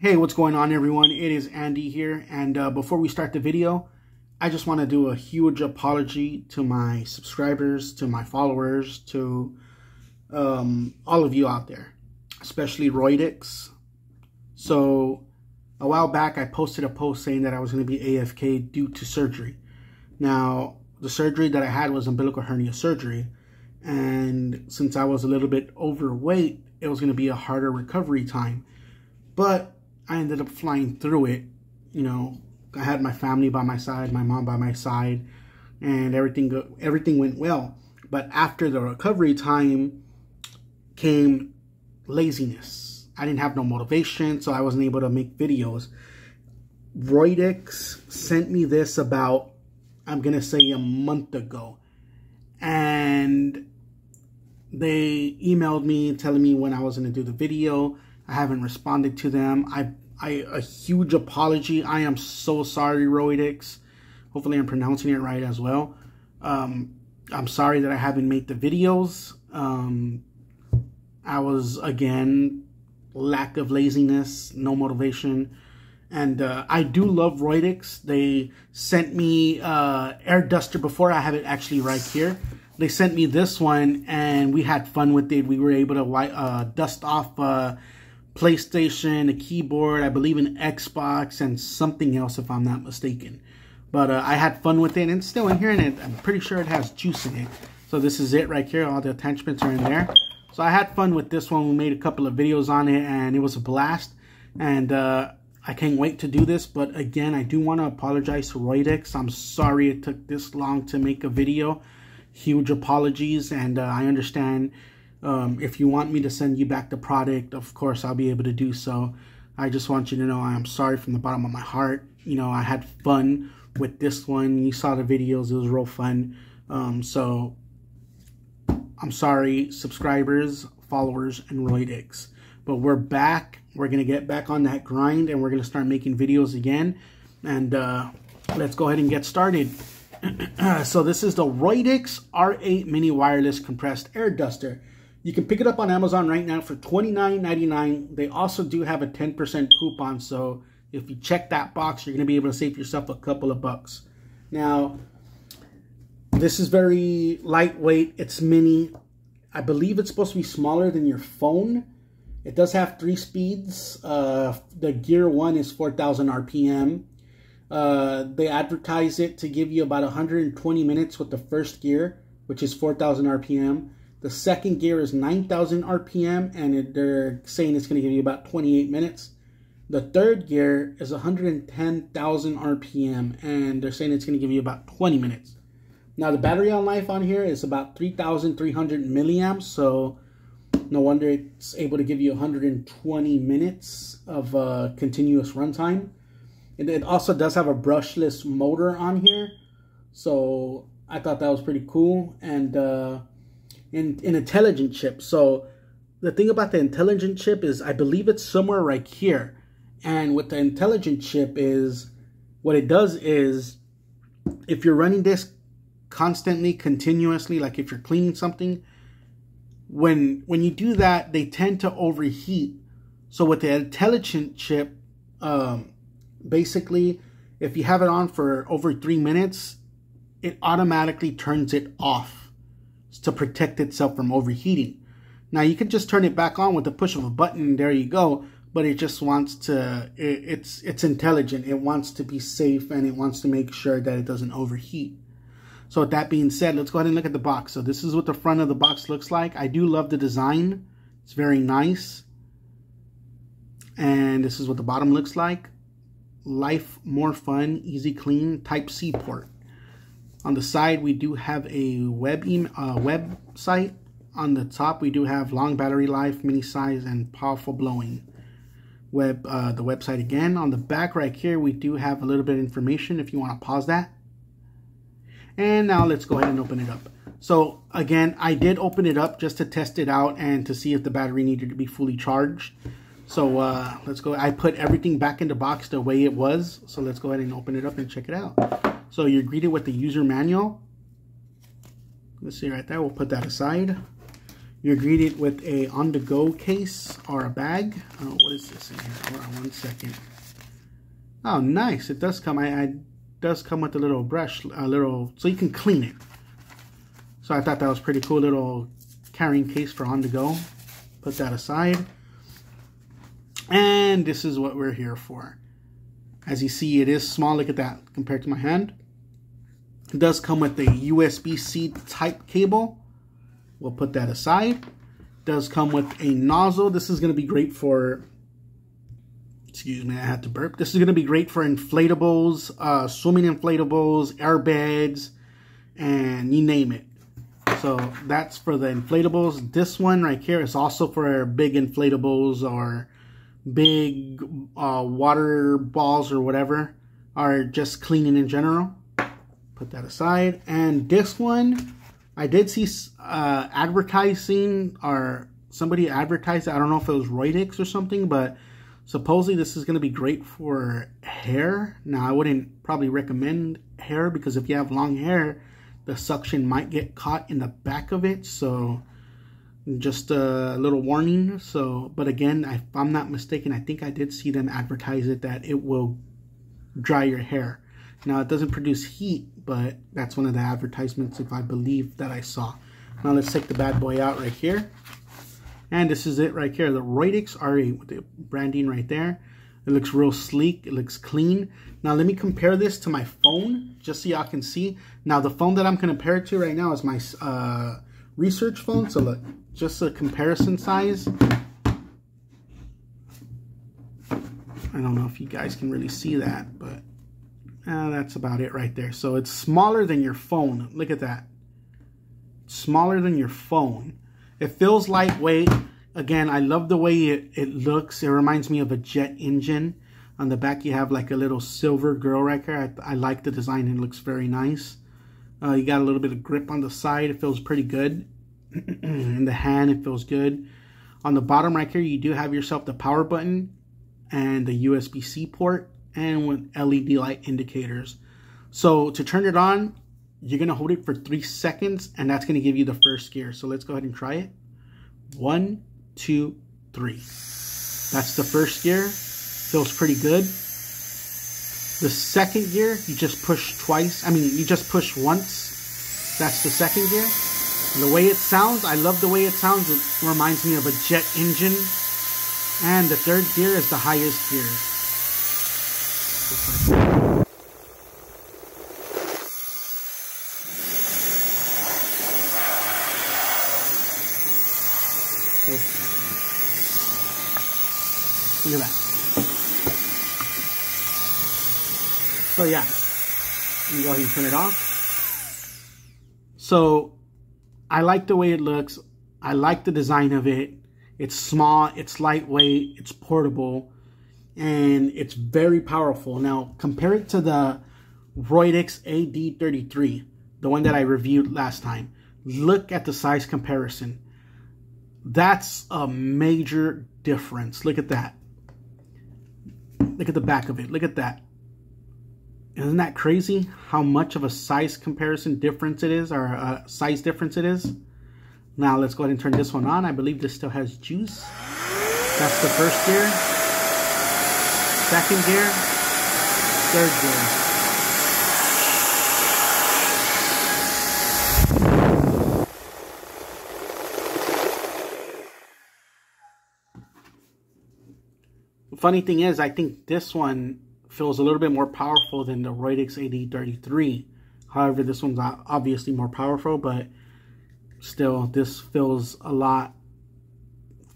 Hey, what's going on, everyone? It is Andy here, and before we start the video, I just want to do a huge apology to my subscribers, to my followers, to all of you out there, especially Roedix. So a while back, I posted a post saying that I was going to be AFK due to surgery. Now, the surgery that I had was umbilical hernia surgery, and since I was a little bit overweight, it was going to be a harder recovery time. But I ended up flying through it. You know, I had my family by my side, my mom by my side, and everything went well. But after the recovery time came laziness. I didn't have no motivation, so I wasn't able to make videos. Roedix sent me this about, I'm going to say, a month ago. And they emailed me telling me when I was going to do the video. I haven't responded to them. A huge apology. I am so sorry, Roedix. Hopefully I'm pronouncing it right as well. I'm sorry that I haven't made the videos. I was, again, lack of laziness, no motivation. And I do love Roedix. They sent me air duster before. I have it actually right here. They sent me this one, and we had fun with it. We were able to dust off PlayStation, a keyboard, I believe an Xbox, and something else if I'm not mistaken. But I had fun with it, and it's still in here, and I'm pretty sure it has juice in it. So this is it right here. All the attachments are in there. So I had fun with this one. We made a couple of videos on it, and it was a blast. And I can't wait to do this. But again, I do want to apologize to Roedix. I'm sorry it took this long to make a video. Huge apologies, and I understand. If you want me to send you back the product, of course, I'll be able to do so. I just want you to know I'm sorry from the bottom of my heart. You know, I had fun with this one. You saw the videos. It was real fun. So I'm sorry, subscribers, followers, and Roedix. But we're back. We're going to get back on that grind, and we're going to start making videos again. And let's go ahead and get started. So this is the Roedix R8 Mini Wireless Compressed Air Duster. You can pick it up on Amazon right now for $29.99. They also do have a 10% coupon, so if you check that box, you're going to be able to save yourself a couple of bucks. Now, this is very lightweight. It's mini. I believe it's supposed to be smaller than your phone. It does have 3 speeds. The gear 1 is 4,000 RPM. They advertise it to give you about 120 minutes with the first gear, which is 4,000 RPM. The second gear is 9,000 RPM, and they're saying it's going to give you about 28 minutes. The third gear is 110,000 RPM, and they're saying it's going to give you about 20 minutes. Now, the battery on life on here is about 3,300 milliamps, so no wonder it's able to give you 120 minutes of continuous runtime. And it also does have a brushless motor on here, so I thought that was pretty cool. And an intelligent chip. So the thing about the intelligent chip is I believe it's somewhere right here. And with the intelligent chip is what it does is if you're running this constantly, continuously, like if you're cleaning something, when you do that, they tend to overheat. So with the intelligent chip, basically, if you have it on for over 3 minutes, it automatically turns it off to protect itself from overheating. Now, you can just turn it back on with the push of a button, there you go, but it just wants to, it's intelligent. It wants to be safe, and it wants to make sure that it doesn't overheat. So with that being said, let's go ahead and look at the box. So this is what the front of the box looks like. I do love the design. It's very nice. And this is what the bottom looks like. Life more fun, easy clean, Type-C port. On the side, we do have a website. On the top, we do have long battery life, mini size, and powerful blowing. The website again. On the back right here, we do have a little bit of information if you want to pause that. And now let's go ahead and open it up. So again, I did open it up just to test it out and to see if the battery needed to be fully charged. So let's go. I put everything back in the box the way it was. So let's go ahead and open it up and check it out. So you're greeted with the user manual. Let's see right there. We'll put that aside. You're greeted with a on-the-go case or a bag. Oh, what is this in here? Hold on 1 second. Oh, nice. It does come. It does come with a little brush, so you can clean it. So I thought that was pretty cool. Little carrying case for on-the-go. Put that aside. And this is what we're here for. As you see, it is small. Look at that compared to my hand. It does come with a USB-C type cable. We'll put that aside. It does come with a nozzle. This is going to be great for, excuse me, I had to burp. This is going to be great for inflatables, swimming inflatables, airbeds, and you name it. So that's for the inflatables. This one right here is also for big inflatables or big water balls or whatever, or just cleaning in general. Put that aside. And this one, I did see advertising, or somebody advertised it. I don't know if it was Roedix or something, but supposedly this is going to be great for hair. Now, I wouldn't probably recommend hair because if you have long hair, the suction might get caught in the back of it. So just a little warning. So, but again, if I'm not mistaken, I think I did see them advertise it that it will dry your hair. Now, it doesn't produce heat, but that's one of the advertisements, if I believe, that I saw. Now, let's take the bad boy out right here. And this is it right here, the Roedix R8 with the branding right there. It looks real sleek. It looks clean. Now, let me compare this to my phone, just so y'all can see. Now, the phone that I'm going to compare it to right now is my research phone. So, look, just a comparison size. I don't know if you guys can really see that, but that's about it right there. So it's smaller than your phone. Look at that. Smaller than your phone. It feels lightweight. Again, I love the way it looks. It reminds me of a jet engine. On the back, you have like a little silver girl right here. I like the design. It looks very nice. You got a little bit of grip on the side. It feels pretty good. In the hand, it feels good. On the bottom right here, you do have yourself the power button and the USB-C port, and with LED light indicators. So to turn it on, you're going to hold it for 3 seconds, and that's going to give you the first gear. So let's go ahead and try it. 1, 2, 3. That's the first gear. Feels pretty good. The second gear, you just push twice. You just push once. That's the second gear. And the way it sounds, I love the way it sounds. It reminds me of a jet engine. And the third gear is the highest gear. So look at that. So yeah, you can go ahead and turn it off. So I like the way it looks. I like the design of it. It's small, it's lightweight, it's portable, and it's very powerful. Now, compare it to the Roedix AD33, the one that I reviewed last time. Look at the size comparison. That's a major difference. Look at that. Look at the back of it. Look at that. Isn't that crazy how much of a size comparison difference it is, or a size difference it is? Now let's go ahead and turn this one on. I believe this still has juice. That's the first gear. Second gear. Third gear. The funny thing is, I think this one feels a little bit more powerful than the Roedix AD33. However, this one's obviously more powerful, but still, this feels a lot,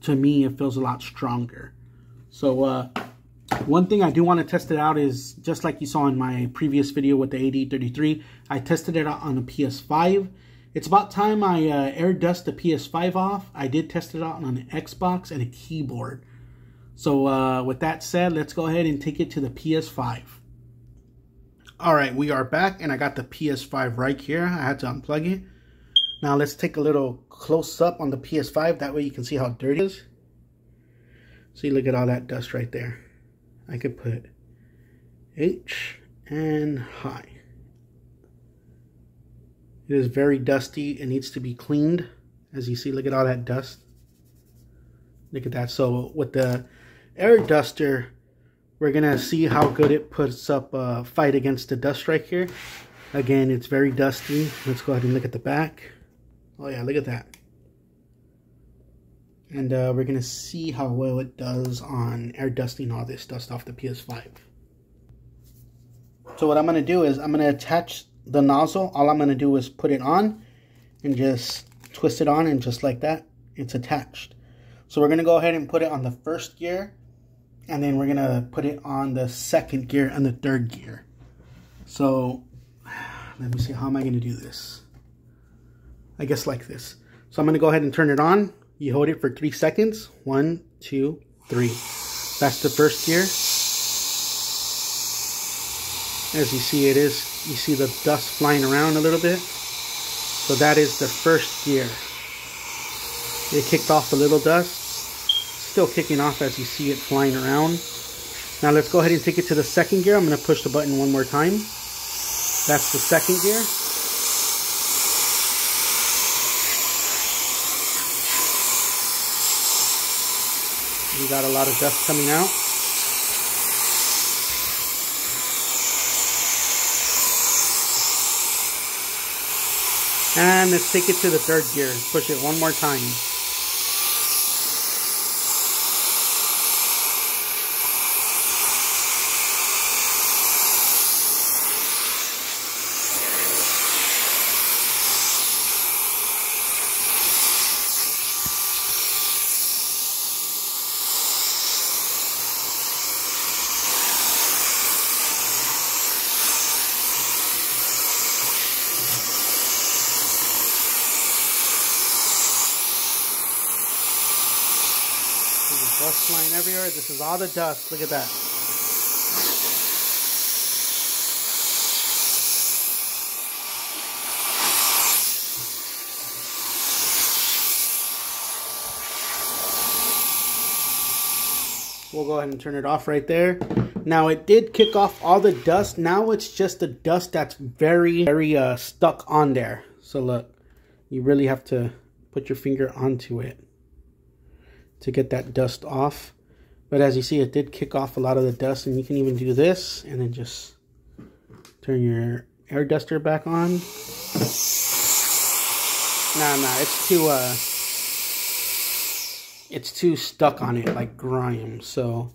to me, it feels a lot stronger. So, one thing I do want to test it out is, just like you saw in my previous video with the AD33, I tested it out on a PS5. It's about time I air dust the PS5 off. I did test it out on an Xbox and a keyboard. So, with that said, let's go ahead and take it to the PS5. Alright, we are back, and I got the PS5 right here. I had to unplug it. Now let's take a little close up on the PS5. That way you can see how dirty it is. See, look at all that dust right there. I could put H and high. It is very dusty. It needs to be cleaned. As you see, look at all that dust. Look at that. So with the air duster, we're gonna see how good it puts up a fight against the dust right here. Again, it's very dusty. Let's go ahead and look at the back. Oh yeah, look at that. And we're gonna see how well it does on air dusting all this dust off the PS5. So what I'm gonna do is I'm gonna attach the nozzle. All I'm gonna do is put it on and just twist it on, and just like that, it's attached. So we're gonna go ahead and put it on the first gear, and then we're gonna put it on the second gear and the third gear. So let me see, how am I gonna do this? I guess like this. So I'm gonna go ahead and turn it on. You hold it for 3 seconds. 1, 2, 3. That's the first gear. As you see, you see the dust flying around a little bit. So that is the first gear. It kicked off a little dust. Still kicking off as you see it flying around. Now let's go ahead and take it to the second gear. I'm going to push the button one more time. That's the second gear. We got a lot of dust coming out. And let's take it to the third gear. Push it one more time. There's dust flying everywhere. This is all the dust. Look at that. We'll go ahead and turn it off right there. Now it did kick off all the dust. Now it's just the dust that's very stuck on there. So look, you really have to put your finger onto it to get that dust off. But as you see, it did kick off a lot of the dust, and you can even do this and then just turn your air duster back on. Nah, it's too stuck on it, like grime. So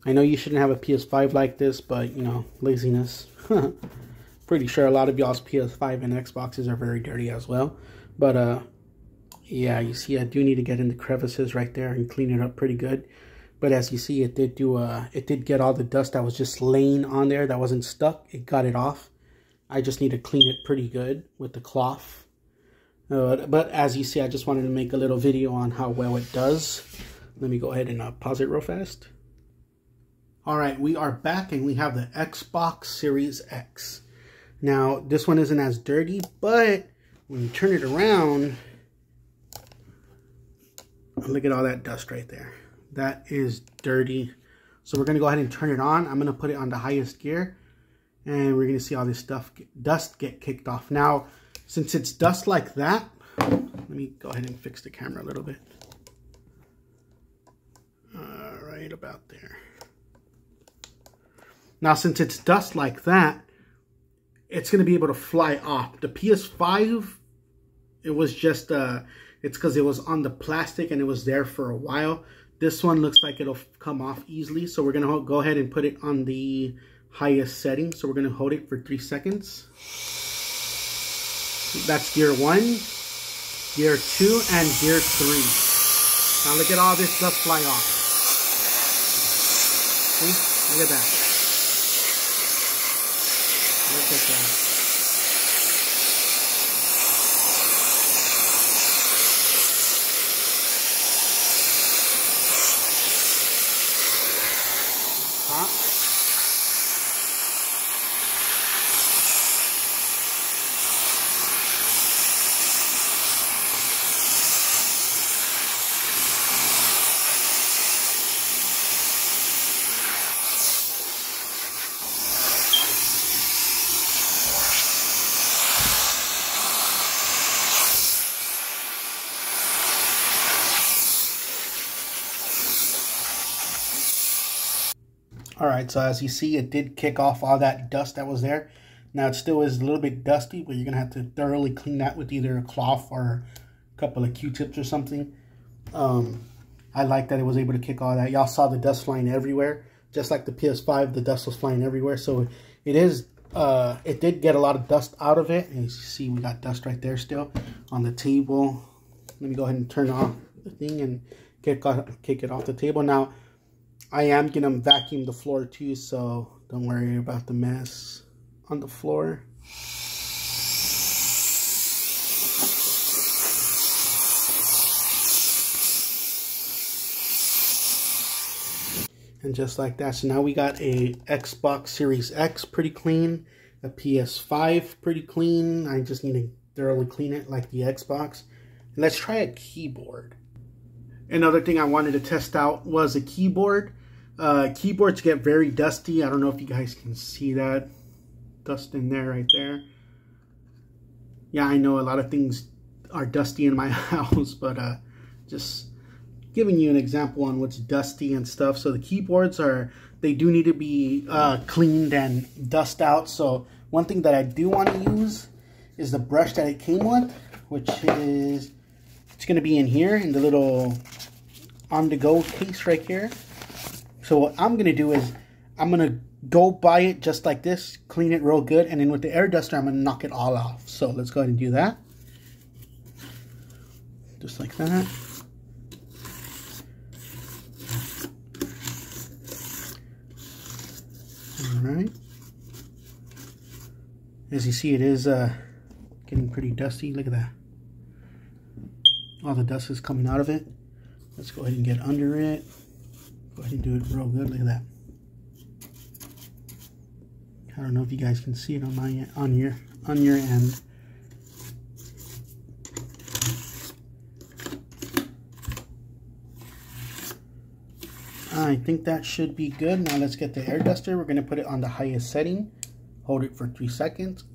I know you shouldn't have a PS5 like this, but you know, laziness. Pretty sure a lot of y'all's PS5 and Xboxes are very dirty as well. But yeah, you see, I do need to get in the crevices right there and clean it up pretty good. But as you see, it did get all the dust that was just laying on there that wasn't stuck. It got it off. I just need to clean it pretty good with the cloth. But as you see, I just wanted to make a little video on how well it does. Let me go ahead and pause it real fast. All right, we are back, and we have the Xbox Series X. Now, this one isn't as dirty, but when you turn it around, look at all that dust right there. That is dirty. So we're going to go ahead and turn it on. I'm going to put it on the highest gear, and we're going to see all this dust get kicked off. Now, since it's dust like that, let me go ahead and fix the camera a little bit. Right about there. Now, since it's dust like that, it's going to be able to fly off. The PS5, it was just, it's because it was on the plastic and it was there for a while. This one looks like it'll come off easily. So we're going to go ahead and put it on the highest setting. So we're going to hold it for 3 seconds. That's gear 1, gear 2, and gear 3. Now look at all this dust fly off. See? Look at that. Look at that. Alright, so as you see, it did kick off all that dust that was there. Now it still is a little bit dusty, but you're going to have to thoroughly clean that with either a cloth or a couple of Q-tips or something. I like that it was able to kick all that. Y'all saw the dust flying everywhere. Just like the PS5, the dust was flying everywhere. So it did get a lot of dust out of it. And you see we got dust right there still on the table. Let me go ahead and turn off the thing and kick it off the table. Now, I am going to vacuum the floor too, so don't worry about the mess on the floor. And just like that, so now we got a Xbox Series X pretty clean, a PS5 pretty clean. I just need to thoroughly clean it like the Xbox. And let's try a keyboard. Another thing I wanted to test out was a keyboard. Keyboards get very dusty. I don't know if you guys can see that dust in there, right there. Yeah, I know a lot of things are dusty in my house, but just giving you an example on what's dusty and stuff. So the keyboards they do need to be cleaned and dust out. So one thing that I do want to use is the brush that it came with, which is, it's going to be in here in the little on-the-go case right here. So what I'm going to do is I'm going to go buy it just like this, clean it real good, and then with the air duster, I'm going to knock it all off. So let's go ahead and do that. Just like that. Alright. As you see, it is getting pretty dusty. Look at that. All the dust is coming out of it. Let's go ahead and get under it. Go ahead and do it real good. Look at that. I don't know if you guys can see it on your end. I think that should be good. Now let's get the air duster. We're going to put it on the highest setting. Hold it for 3 seconds.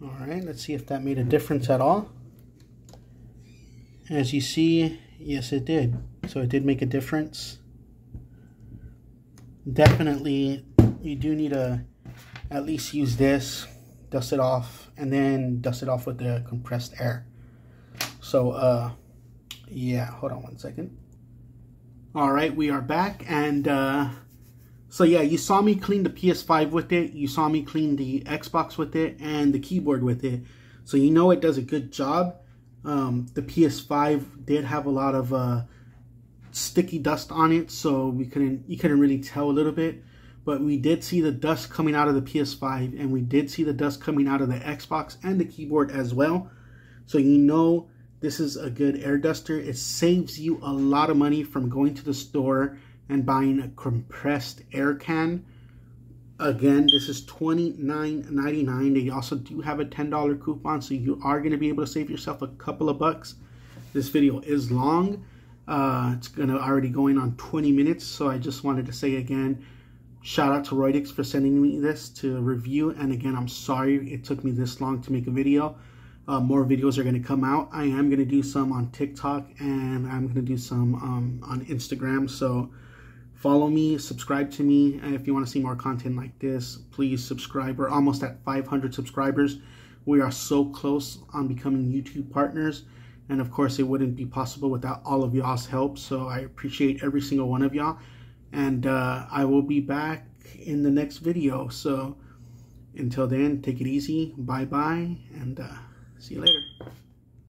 Alright, let's see if that made a difference at all. As you see, yes it did. So it did make a difference. Definitely, you do need to at least use this, dust it off, and then dust it off with the compressed air. So, yeah, hold on one second. Alright, we are back, and so yeah, you saw me clean the PS5 with it, you saw me clean the Xbox with it, and the keyboard with it. So you know it does a good job. The PS5 did have a lot of sticky dust on it, so you couldn't really tell a little bit. But we did see the dust coming out of the PS5, and we did see the dust coming out of the Xbox and the keyboard as well. So you know this is a good air duster. It saves you a lot of money from going to the store and buying a compressed air can. Again, this is $29.99. They also do have a $10 coupon, so you are going to be able to save yourself a couple of bucks. This video is long. It's already going on 20 minutes, so I just wanted to say again, shout out to Roedix for sending me this to review. And again, I'm sorry it took me this long to make a video. More videos are going to come out. I am going to do some on TikTok, and I'm going to do some on Instagram. So follow me, subscribe to me, and if you want to see more content like this, please subscribe. We're almost at 500 subscribers. We are so close on becoming YouTube partners, and of course it wouldn't be possible without all of y'all's help, so I appreciate every single one of y'all. And I will be back in the next video, so until then, take it easy, bye bye, and see you later.